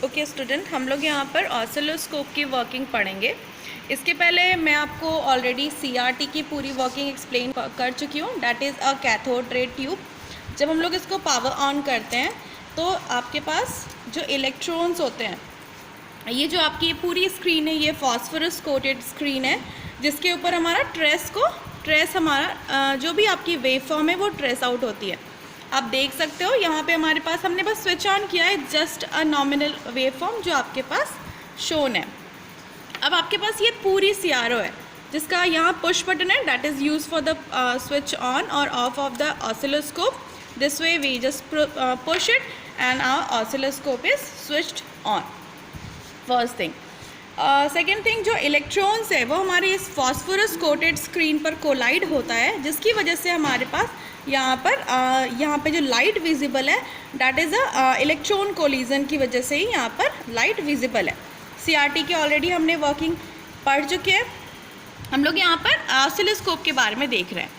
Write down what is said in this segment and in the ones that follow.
Okay student, हम लोग यहाँ पर ऑसिलोस्कोप की वर्किंग पढ़ेंगे। इसके पहले मैं आपको ऑलरेडी सीआरटी की पूरी वर्किंग एक्सप्लेन कर चुकी हूँ। That is a cathode ray tube. जब हम लोग इसको पावर ऑन करते हैं तो आपके पास जो इलेक्ट्रॉन्स होते हैं, ये जो आपकी पूरी स्क्रीन है, ये फॉस्फोरस कोटेड स्क्रीन है जिसके ऊपर हमारा ट्रेस हमारा जो भी आपकी वेव फॉर्म है वो ट्रेस आउट होती है। आप देख सकते हो यहाँ पे हमारे पास, हमने बस स्विच ऑन किया है, just a nominal wave form जो आपके पास शोन है। अब आपके पास ये पूरी सीआरओ है जिसका यहाँ पुश बटन है, that is use for the switch on और off of the oscilloscope. This way we just push it and our oscilloscope is switched on. First thing. Second thing, जो इलेक्ट्रॉन्स है वो हमारे इस फॉस्फोरस कोटेड स्क्रीन पर collide होता है, जिसकी वजह से हमारे पास यहाँ पे जो लाइट विजिबल है, that is a electron collision की वजह से ही यहाँ पर लाइट विजिबल है। सीआरटी के ऑलरेडी हमने वर्किंग पढ़ चुके हैं। हम लोग यहाँ पर ऑसिलोस्कोप के बारे में देख रहे हैं।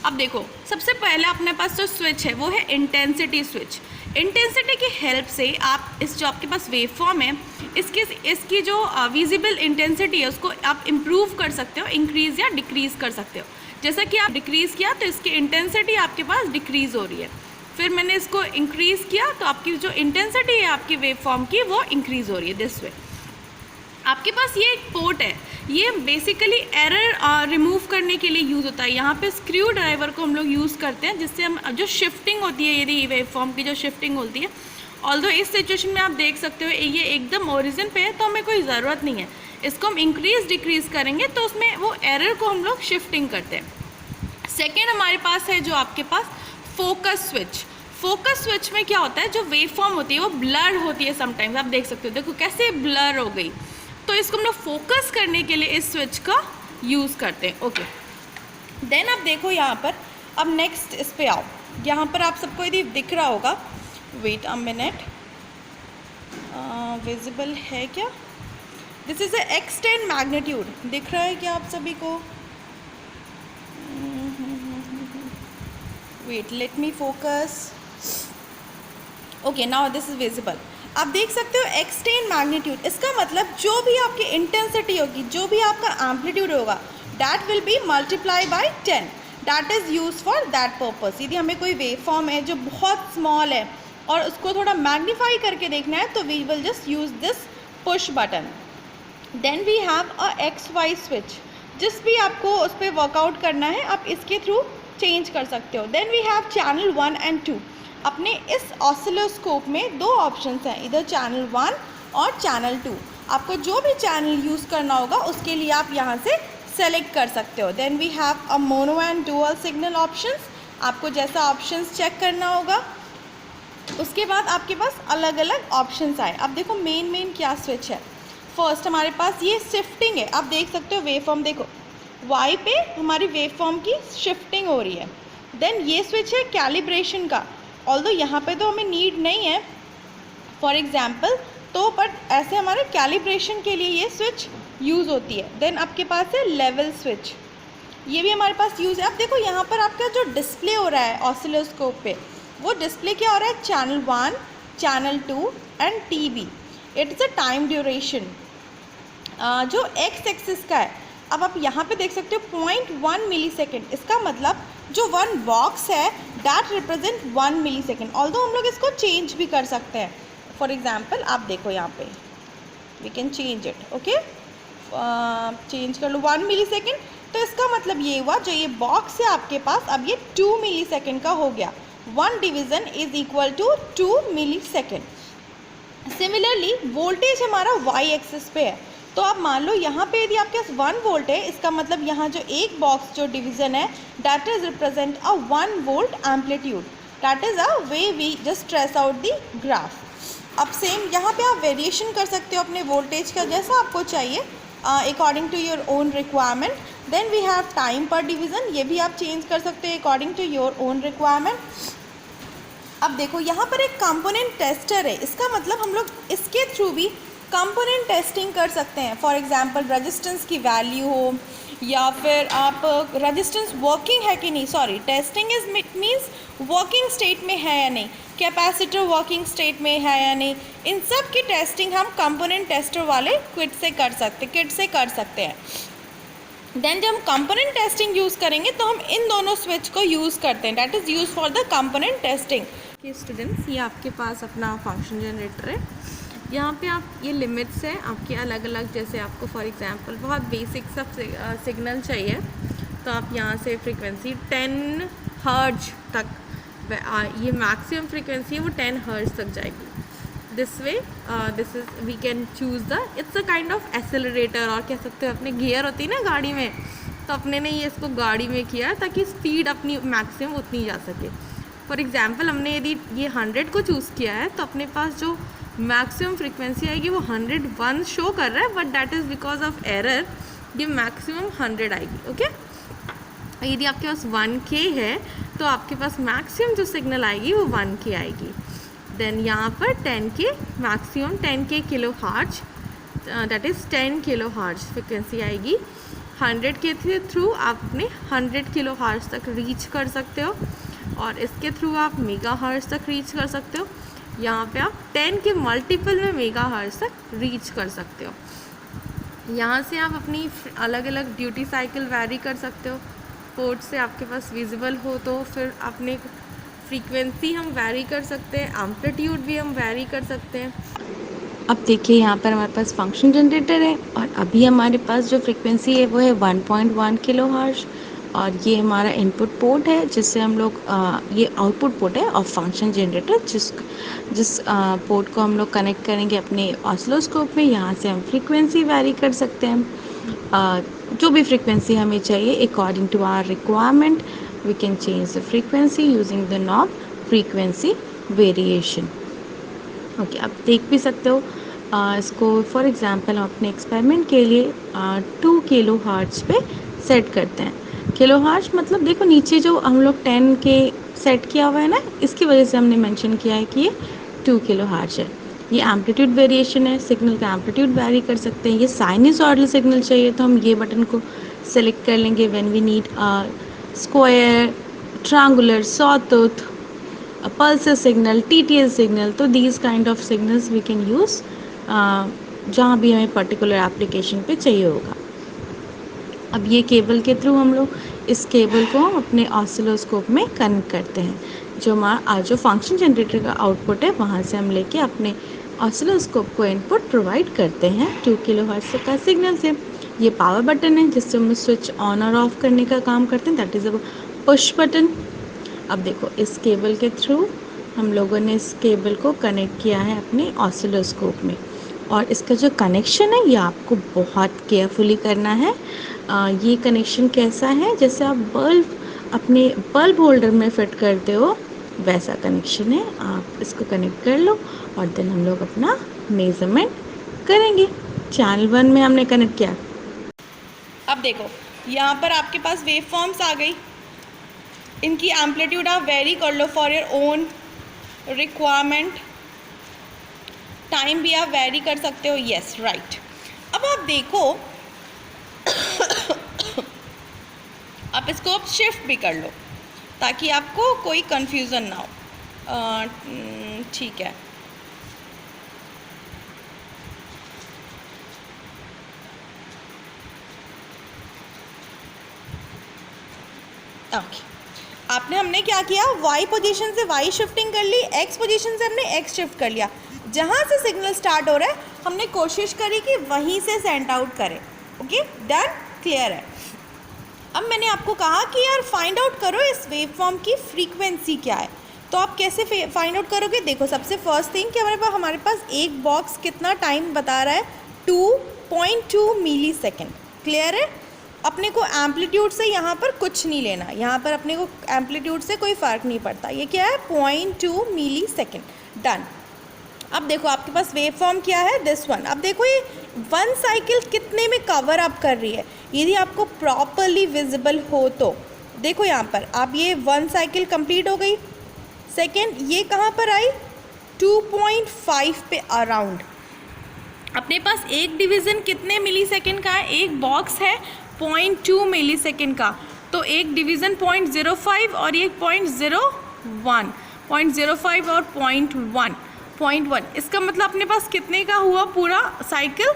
अब देखो, सबसे पहले अपने पास जो स्विच है वो है इंटेंसिटी स्विच। इंटेंसिटी की हेल्प से आप इस जो आपके पास वेव फॉर्म है, इसकी जो विजिबल इंटेंसिटी है उसको आप इम्प्रूव कर सकते हो, इंक्रीज़ या डिक्रीज़ कर सकते हो। जैसा कि आप डिक्रीज़ किया तो इसकी इंटेंसिटी आपके पास डिक्रीज़ हो रही है, फिर मैंने इसको इंक्रीज़ किया तो आपकी जो इंटेंसिटी है आपकी वेव फॉर्म की वो इंक्रीज़ हो रही है। दिस वे आपके पास ये एक पोर्ट है, ये बेसिकली एरर रिमूव करने के लिए यूज़ होता है। यहाँ पे स्क्रू ड्राइवर को हम लोग यूज़ करते हैं, जिससे हम जो शिफ्टिंग होती है, यदि वेव फॉर्म की जो शिफ्टिंग होती है, ऑल्दो इस सिचुएशन में आप देख सकते हो ये एकदम ओरिजिन पे है तो हमें कोई ज़रूरत नहीं है, इसको हम इंक्रीज़ डिक्रीज़ करेंगे तो उसमें वो एरर को हम लोग शिफ्टिंग करते हैं। सेकेंड हमारे पास है जो आपके पास फोकस स्विच। फोकस स्विच में क्या होता है, जो वेव फॉर्म होती है वो ब्लर होती है समटाइम्स, आप देख सकते हो, देखो कैसे ब्लर हो गई, तो इसको हम लोग फोकस करने के लिए इस स्विच का यूज़ करते हैं। ओके, देन आप देखो यहाँ पर, अब नेक्स्ट इस पे आओ। यहाँ पर आप सबको यदि दिख रहा होगा, वेट अ मिनट, विजिबल है क्या? This is a extend magnitude, दिख रहा है क्या आप सभी को? Wait, let me focus. Okay, now this is visible. आप देख सकते हो एक्सटेंड मैग्नीट्यूड, इसका मतलब जो भी आपकी इंटेंसिटी होगी, जो भी आपका एम्पलीट्यूड होगा, that will be multiply by 10, that is use for that purpose. यदि हमें कोई वेव फॉर्म है जो बहुत स्मॉल है और उसको थोड़ा मैग्नीफाई करके देखना है तो we will just use this push button. Then we have a X Y switch, जिस भी आपको उस पर वर्कआउट करना है आप इसके थ्रू चेंज कर सकते हो। Then we have channel 1 and 2। अपने इस ऑसिलोस्कोप में दो ऑप्शंस हैं, इधर चैनल 1 और चैनल 2। आपको जो भी चैनल यूज़ करना होगा उसके लिए आप यहाँ से सेलेक्ट कर सकते हो। Then we have a mono and dual signal options. आपको जैसा ऑप्शंस चेक करना होगा, उसके बाद आपके पास अलग अलग ऑप्शंस आए। अब देखो मेन क्या स्विच है। फर्स्ट हमारे पास ये शिफ्टिंग है, आप देख सकते हो वेव फॉर्म, देखो वाई पे हमारी वेव फॉर्म की शिफ्टिंग हो रही है। देन ये स्विच है कैलिब्रेशन का, ऑल्दो यहाँ पे तो हमें नीड नहीं है फॉर एग्जाम्पल, तो बट ऐसे हमारे कैलिब्रेशन के लिए ये स्विच यूज़ होती है। देन आपके पास है लेवल स्विच, ये भी हमारे पास यूज़ है। अब देखो यहाँ पर आपका जो डिस्प्ले हो रहा है ऑसिलोस्कोप पे, वो डिस्प्ले क्या हो रहा है, channel 1, channel 2 and TV. It is a time duration जो एक्स एक्सिस का है। अब आप यहाँ पे देख सकते हो 0.1 मिलीसेकेंड, इसका मतलब जो वन बॉक्स है दैट रिप्रेजेंट 1 मिलीसेकेंड। ऑल्दो हम लोग इसको चेंज भी कर सकते हैं। फॉर एग्जाम्पल आप देखो यहाँ पे we can change it. Okay, change कर लो 1 मिलीसेकेंड, तो इसका मतलब ये हुआ जो ये बॉक्स है आपके पास अब ये 2 मिलीसेकेंड का हो गया। 1 division is equal to 2 millisecond. Similarly voltage हमारा वाई एक्सिस पे है, तो आप मान लो यहाँ पे यदि आपके पास 1 वोल्ट है, इसका मतलब यहाँ जो एक बॉक्स जो डिवीज़न है that is represent a 1 volt amplitude. That is a way we just trace out the graph. अब सेम यहाँ पे आप वेरिएशन कर सकते हो अपने वोल्टेज का, जैसा आपको चाहिए according to your own requirement. Then we have time per division, ये भी आप चेंज कर सकते हो according to your own requirement. अब देखो यहाँ पर एक कंपोनेंट टेस्टर है, इसका मतलब हम लोग इसके थ्रू भी कंपोनेंट टेस्टिंग कर सकते हैं। फॉर एग्जांपल रेजिस्टेंस की वैल्यू हो, या फिर आप रेजिस्टेंस वर्किंग है कि नहीं, sorry testing is means working state में है या नहीं, कैपेसिटर वर्किंग स्टेट में है या नहीं, इन सब की टेस्टिंग हम कंपोनेंट टेस्टर वाले किट से कर सकते हैं। देन जब हम कंपोनेंट टेस्टिंग यूज़ करेंगे तो हम इन दोनों स्विच को यूज़ करते हैं, that is use for the component testing. कि स्टूडेंट्स, ये आपके पास अपना फंक्शन जनरेटर है, यहाँ पे आप ये लिमिट्स है आपके अलग अलग, जैसे आपको फॉर एग्जांपल बहुत बेसिक सब सिग्नल चाहिए तो आप यहाँ से फ्रीक्वेंसी 10 हर्ट्ज तक, ये मैक्सिमम फ्रीक्वेंसी है वो 10 हर्ट्ज तक जाएगी। This way this is we can choose the, it's a kind of accelerator, और कह सकते हो अपने गियर होती है ना गाड़ी में, तो अपने ने ये इसको गाड़ी में किया है ताकि स्पीड अपनी मैक्सिमम उतनी जा सके। फॉर एग्जांपल हमने यदि ये 100 को चूज़ किया है तो अपने पास जो मैक्सिमम फ्रीक्वेंसी आएगी वो 101 शो कर रहा है, but that is because of error, ये मैक्सिमम 100 आएगी। ओके, यदि आपके पास 1K है तो आपके पास मैक्सिमम जो सिग्नल आएगी वो 1K आएगी। देन यहाँ पर 10K maximum 10K kilo hertz, that is 10 kilo hertz frequency आएगी। 100 के थ्रू आप अपने 100 किलो हर्ट्ज तक रीच कर सकते हो, और इसके थ्रू आप मेगा हर्ट्ज तक रीच कर सकते हो। यहाँ पे आप 10 के मल्टीपल में मेगा हर्ट्ज तक रीच कर सकते हो। यहाँ से आप अपनी अलग अलग ड्यूटी साइकिल वैरी कर सकते हो, पोर्ट से आपके पास विजिबल हो तो फिर अपने फ्रीक्वेंसी हम वैरी कर सकते हैं, एम्पलीट्यूड भी हम वैरी कर सकते हैं। अब देखिए यहाँ पर हमारे पास फंक्शन जनरेटर है, और अभी हमारे पास जो फ्रीक्वेंसी है वो है 1.1 किलो हर्ट्ज, और ये हमारा इनपुट पोर्ट है जिससे हम लोग ये आउटपुट पोर्ट है ऑफ फंक्शन जनरेटर, जिस पोर्ट को हम लोग कनेक्ट करेंगे अपने ऑसिलोस्कोप में। यहाँ से हम फ्रीक्वेंसी वैरी कर सकते हैं, जो भी फ्रीक्वेंसी हमें चाहिए according to our requirement we can change the frequency using the knob frequency variation. Okay, आप देख भी सकते हो इसको। फॉर एग्जांपल हम अपने एक्सपेरिमेंट के लिए 2 किलो हर्ट्ज पे सेट करते हैं। किलो हर्ट्ज मतलब देखो नीचे जो हम लोग 10 के सेट किया हुआ है ना, इसकी वजह से हमने मेंशन किया है कि ये 2 किलो हर्ट्ज है। ये एम्पलीट्यूड वेरिएशन है, सिग्नल का एम्पलीट्यूड वैरी कर सकते हैं। ये साइनसॉइडल सिग्नल चाहिए तो हम ये बटन को सेलेक्ट कर लेंगे। When we need square, triangular, sawtooth, a pulsar signal, TTL signal, तो these kind of signals we can use जहाँ भी हमें पर्टिकुलर एप्लीकेशन पे चाहिए होगा। अब ये केबल के थ्रू हम लोग इस केबल को अपने ऑसिलोस्कोप में कनेक्ट करते हैं। जो हमारा जो फंक्शन जनरेटर का आउटपुट है वहाँ से हम लेके अपने ऑसिलोस्कोप को इनपुट प्रोवाइड करते हैं 2 किलो हर्ट्ज का सिग्नल से। ये पावर बटन है जिससे हम स्विच ऑन और ऑफ करने का काम करते हैं, that is a push button. अब देखो इस केबल के थ्रू हम लोगों ने इस केबल को कनेक्ट किया है अपने ऑसिलोस्कोप में, और इसका जो कनेक्शन है ये आपको बहुत केयरफुली करना है। ये कनेक्शन कैसा है, जैसे आप बल्ब अपने बल्ब होल्डर में फिट करते हो वैसा कनेक्शन है। आप इसको कनेक्ट कर लो और देन हम लोग अपना मेजरमेंट करेंगे। चैनल 1 में हमने कनेक्ट किया। अब देखो यहाँ पर आपके पास वेव फॉर्म्स आ गई, इनकी एम्पलीट्यूड आप वेरी कर लो for your own requirement. Time भी आप वेरी कर सकते हो, यस राइट। अब आप देखो आप इसको अब शिफ्ट भी कर लो ताकि आपको कोई कंफ्यूजन ना हो। ठीक है, ओके। आपने हमने क्या किया, वाई पोजीशन से वाई शिफ्टिंग कर ली, एक्स पोजीशन से हमने एक्स शिफ्ट कर लिया। जहाँ से सिग्नल स्टार्ट हो रहा है हमने कोशिश करी कि वहीं से सेंड आउट करें। ओके डन, क्लियर है। अब मैंने आपको कहा कि यार फाइंड आउट करो इस वेव फॉर्म की फ्रीक्वेंसी क्या है, तो आप कैसे फाइंड आउट करोगे। देखो सबसे फर्स्ट थिंग कि हमारे पास एक बॉक्स कितना टाइम बता रहा है, 2.2 मिली सेकेंड। क्लियर है। अपने को एम्पलीट्यूड से यहाँ पर कुछ नहीं लेना, यहाँ पर अपने को एम्पलीट्यूड से कोई फ़र्क नहीं पड़ता। ये क्या है, 0.2 मिली सेकेंड। डन। अब देखो आपके पास वेव फॉर्म क्या है, दिस वन। अब देखो ये 1 साइकिल कितने में कवर अप कर रही है, यदि आपको प्रॉपरली विजिबल हो तो। देखो यहाँ पर आप ये 1 साइकिल कंप्लीट हो गई। सेकेंड ये कहाँ पर आई, 2.5 पे अराउंड। अपने पास एक डिवीज़न कितने मिली सेकेंड का है, एक बॉक्स है 0.2 मिली सेकेंड का, तो एक डिवीज़न 0.05 और एक 0.01, 0.05 और 0.1, इसका मतलब अपने पास कितने का हुआ पूरा साइकिल?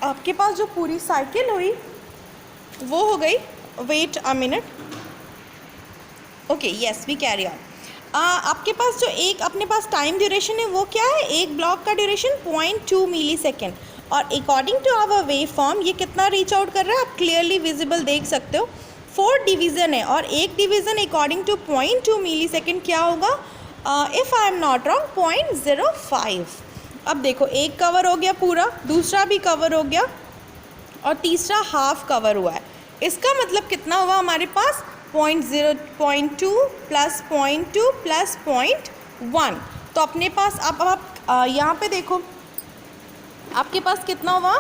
आपके पास जो पूरी साइकिल हुई वो हो गई, wait a minute, okay yes we carry on. आपके पास जो एक अपने पास टाइम ड्यूरेशन है वो क्या है? एक ब्लॉक का ड्यूरेशन 0.2 मिली सेकेंड, और according to our waveform ये कितना रीच आउट कर रहा है आप क्लियरली विजिबल देख सकते हो। 4 डिवीज़न है और एक division according to 0.2 millisecond क्या होगा? If I am not wrong 0.05। अब देखो एक कवर हो गया पूरा, दूसरा भी कवर हो गया और तीसरा हाफ कवर हुआ है। इसका मतलब कितना हुआ हमारे पास? 0.2 प्लस 0.2 प्लस 0.1। तो अपने पास अब आप यहाँ पे देखो आपके पास कितना हुआ?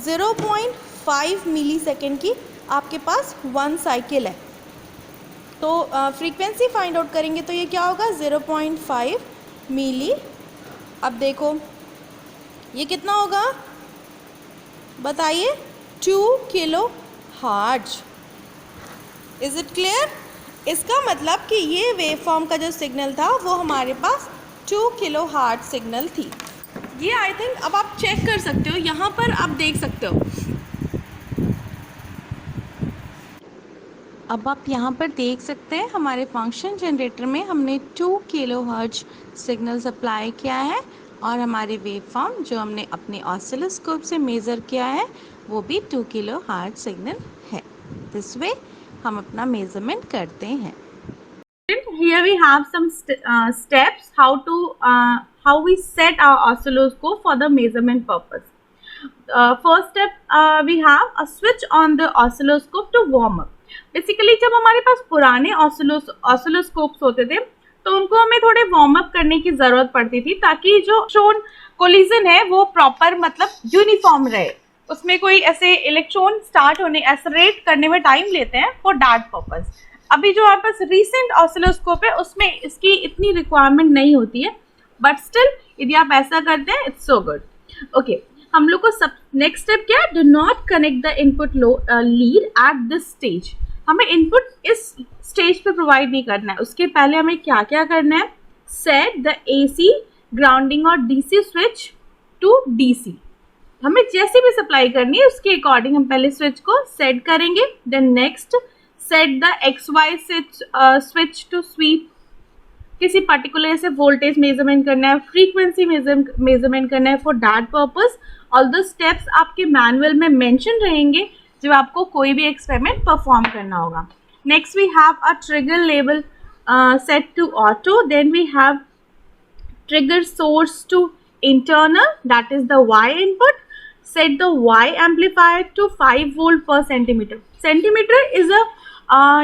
0.5 मिली सेकेंड की आपके पास 1 साइकिल है। तो फ्रीक्वेंसी फाइंड आउट करेंगे तो ये क्या होगा? 0.5 मिली। अब देखो ये कितना होगा बताइए? 2 kilo hertz. Is it clear? इसका मतलब कि ये वेव फॉर्म का जो सिग्नल था वो हमारे पास 2 किलो हर्ट्ज सिग्नल थी। ये आई थिंक अब आप चेक कर सकते हो, यहाँ पर आप देख सकते हो। अब आप यहाँ पर देख सकते हैं हमारे फंक्शन जनरेटर में हमने 2 किलो हर्ट्ज सिग्नल सप्लाई किया है और हमारे वेव फॉर्म जो हमने अपने ऑसिलोस्कोप से मेज़र किया है वो भी 2 किलो हर्ट्ज सिग्नल है। दिस वे हम अपना मेज़रमेंट करते हैं। Here we have some steps how we set our oscilloscope for the measurement purpose. First step, we have a switch on the oscilloscope to warm up. Basically जब हमारे पास पुराने oscilloscopes होते थे तो उनको हमें थोड़े वार्म अप करने की ज़रूरत पड़ती थी ताकि जो शोन कोलिजन है वो प्रॉपर मतलब यूनिफॉर्म रहे, उसमें कोई ऐसे इलेक्ट्रॉन स्टार्ट होने एक्सेलरेट करने में टाइम लेते हैं फॉर दैट पर्पस। अभी जो हमारे पास रिसेंट ऑसिलोस्कोप है उसमें इसकी इतनी रिक्वायरमेंट नहीं होती है, बट स्टिल यदि आप ऐसा करते हैं इट्स सो गुड। ओके, हम लोग को सब नेक्स्ट स्टेप क्या है? Do not connect the input lid at this stage. हमें इनपुट इस स्टेज पे प्रोवाइड नहीं करना है, उसके पहले हमें क्या क्या करना है? सेट द एसी ग्राउंडिंग और डीसी स्विच टू डीसी। हमें जैसे भी सप्लाई करनी है उसके अकॉर्डिंग हम पहले स्विच को सेट करेंगे। Then next set the XY switch to sweep. किसी पर्टिकुलर से वोल्टेज मेजरमेंट करना है, फ्रीक्वेंसी मेजरमेंट करना है, for that purpose all the steps आपके मैनुअल में मेंशन रहेंगे जब आपको कोई भी एक्सपेरिमेंट परफॉर्म करना होगा। Next we have a trigger level set to auto, then we have trigger source to internal, that is the Y input. Set the Y amplifier to 5 volt per centimeter. Centimeter is a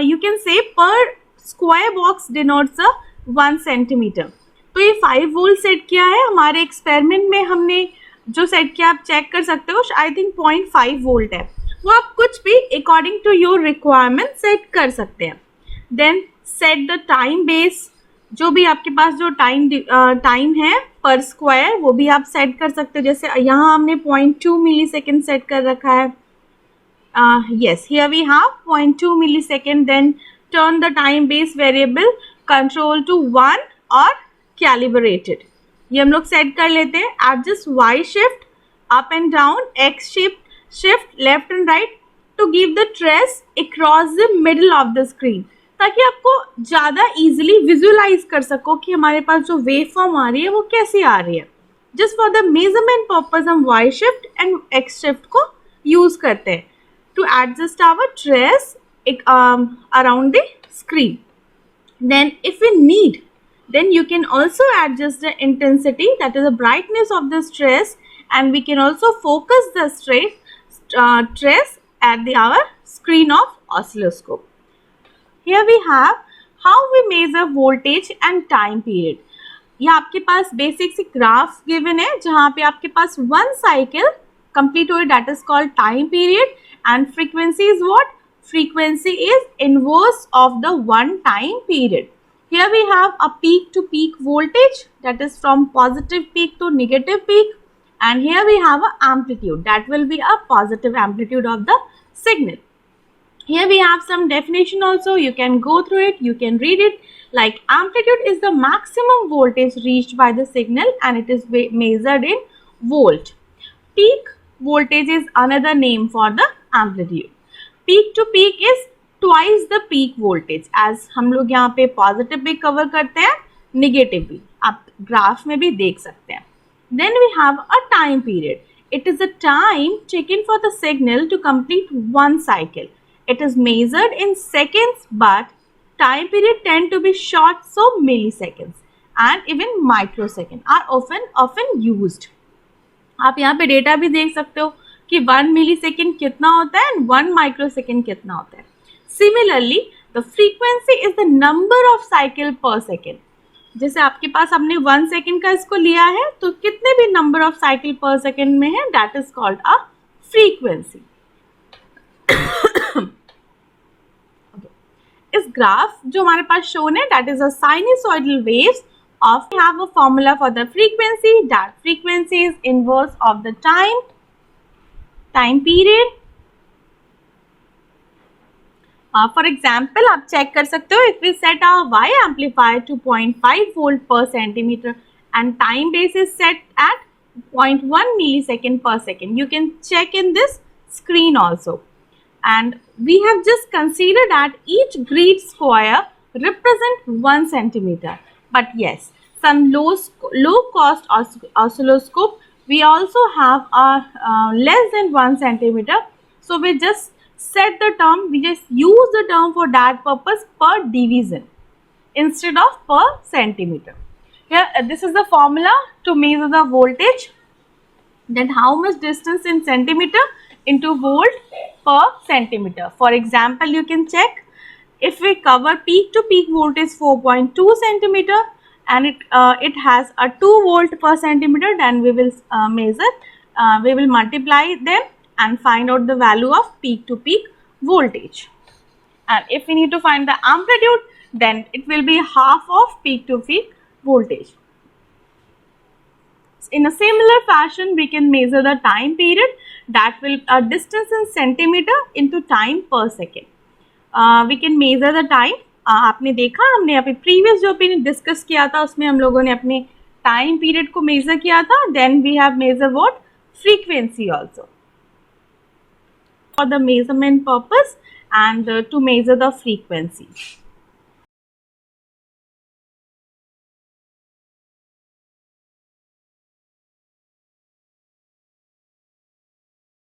you can say per square box denotes a 1 centimeter. तो ये 5 volt set किया है हमारे experiment में, हमने जो set किया आप चेक कर सकते हो, आई थिंक 0.5 वोल्ट है। वो आप कुछ भी according to your requirement set कर सकते हैं। Then set the time base, जो भी आपके पास जो टाइम है पर स्क्वायर वो भी आप सेट कर सकते हो। जैसे यहाँ हमने 0.2 मिली सेकेंड सेट कर रखा है। Yes, here we have 0.2 millisecond. Then turn the time base variable control to 1 और कैलिब्रेटेड, ये हम लोग सेट कर लेते हैं। Adjust Y shift up and down, X shift left and right to give the trace across the middle of the screen, ताकि आपको ज़्यादा इजीली विजुअलाइज कर सको कि हमारे पास जो वेव फॉर्म आ रही है वो कैसी आ रही है। Just for the measurement purpose हम Y shift and X shift को यूज करते हैं to adjust our trace around the screen. Then if you need, then you can also adjust the intensity, that is the brightness of the stress, and we can also focus the trace at our screen of oscilloscope. Here we have how we measure voltage and time period. ये आपके पास basic सी graph given है जहाँ पे आपके पास 1 cycle complete हुई, that is called time period, and frequency is what? Frequency is inverse of the 1 time period. Here we have a peak to peak voltage, that is from positive peak to negative peak, and here we have a amplitude, that will be a positive amplitude of the signal. Here we have some definition also. You can go through it, you can read it. Like amplitude is the maximum voltage reached by the signal and it is measured in volt. Peak voltage is another name for the amplitude. Peak to peak is twice the peak voltage. As हम लोग यहाँ पे positive भी cover करते हैं, negative भी आप graph में भी देख सकते हैं. Then we have a time period. It is a time taken for the signal to complete one cycle. It is measured in seconds, but time period tend to be short, so milliseconds and even microsecond are often used. आप यहाँ पे data भी देख सकते हो कि 1 millisecond कितना होता है एंड 1 माइक्रोसेकेंड कितना होता है. Similarly the frequency is the number of cycle पर सेकेंड. जैसे आपके पास हमने 1 सेकेंड का इसको लिया है तो कितने भी नंबर ऑफ साइकिल पर सेकेंड में है, that is called a frequency. इस ग्राफ जो हमारे पास शोन है, that is a sinusoidal waves of. We have a formula for the frequency. That frequency is inverse of the time period. For example, आप check कर सकते हो, if we set our Y amplifier to 0.5 volt per centimeter and time base is set at 0.1 millisecond per second. You can check in this screen also. And we have just considered that each grid square represent 1 centimeter. But yes, some low cost oscilloscope, we also have a less than 1 centimeter. So we just set the term, we just use the term for that purpose per division instead of per centimeter. Here this is the formula to measure the voltage, then how much distance in centimeter into volt per centimeter. For example, you can check if we cover peak to peak voltage 4.2 centimeter and it has a 2 volt per centimeter, then we will we will multiply them and find out the value of peak to peak voltage. And if we need to find the amplitude, then it will be half of peak to peak voltage. In a similar fashion, we can measure the time period, that will distance in centimeter into time per second. We can measure the time. आपने देखा, हमने अभी previous जो भी discuss किया था उसमें हम लोगों ने अपने टाइम पीरियड को मेजर किया था. Then we have measure what, frequency also for the measurement purpose and to measure the frequency.